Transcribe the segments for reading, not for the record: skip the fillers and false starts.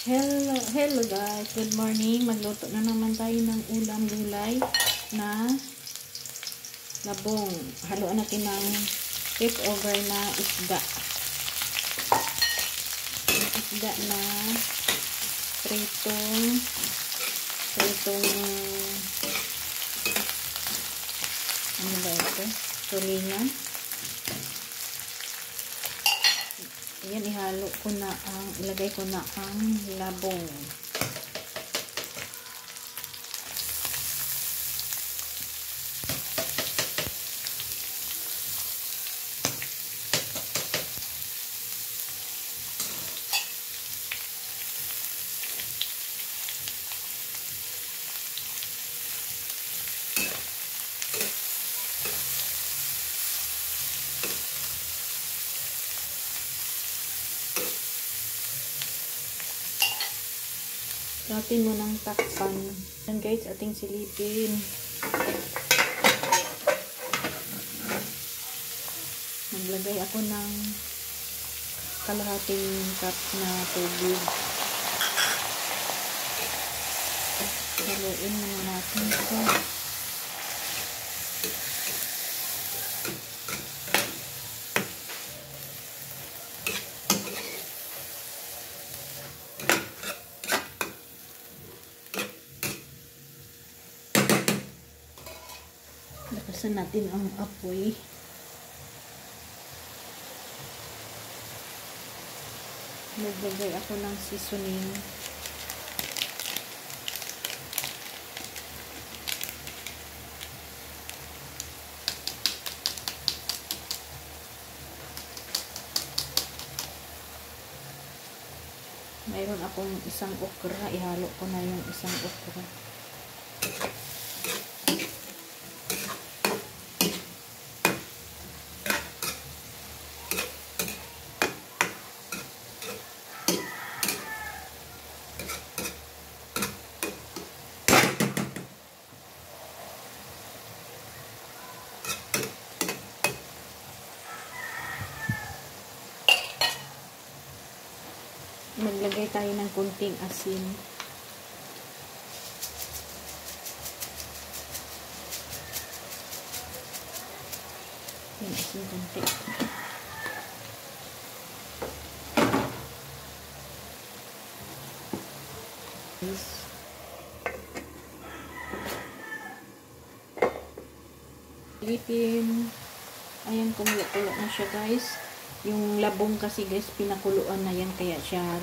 Hello guys, good morning. Magluto na naman tayo ng ulam gulay na labong. Haluan natin ng leftover na isda. Isda na pritong ano ba ito? Tulingan. Ayan, ilagay ko na ang labong. Natin mo ng takpan. Yan guys, ating silipin. Naglagay ako ng kalahating cup na tubig. Haluin muna natin ito. Lakasan natin ang apoy. Naglagay ako ng seasoning. Mayroon akong isang okra. Ihalo ko na yung isang okra. Maglagay tayo ng kunting asin. Yung asin kunti. Lipin. Ayan, kumulo-kulo na siya guys. Yung labong kasi guys, pinakuluan na yan, kaya siya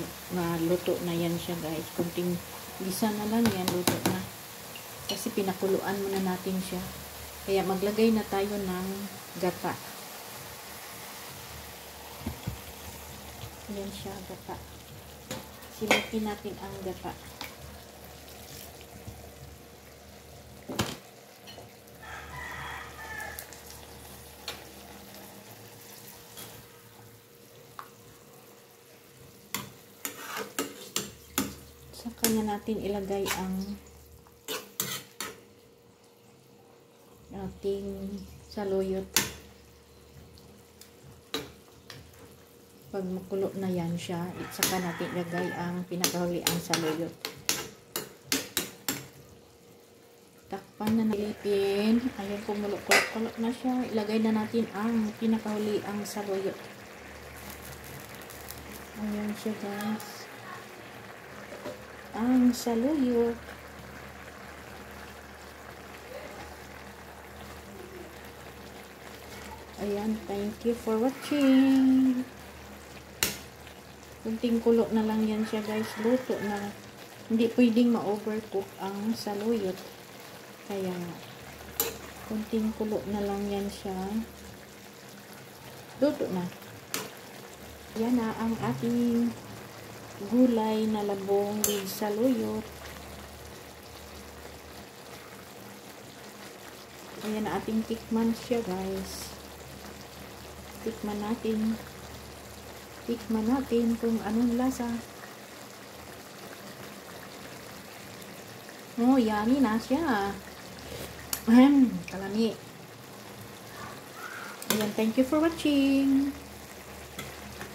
luto na yan siya guys. Kunting gisa na lang yan, luto na. Kasi pinakuluan muna natin siya. Kaya maglagay na tayo ng gata. Yan siya, gata. Silipin natin ang gata. Saka na natin ilagay ang ating saluyot. Pag makulo na yan siya, saka natin ilagay ang pinakahuli ang saluyot. Takpan na nalipin. Ayan, kumulo-kulo na siya. Ilagay na natin ang pinakahuli ang saluyot. Ayan siya guys. Ang saluyot. Ayan, thank you for watching. Kunting kulo na lang yan siya guys. Luto na. Hindi pwedeng ma-overcook ang saluyot. Kaya kunting kulo na lang yan siya. Luto na. Yan na ang ating gulay na labong with saluyot. Ayan na ating tikman siya guys. Tikman natin kung anong lasa. Oh, yummy na siya. Kalami. Ayan, thank you for watching.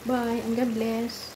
Bye and God bless.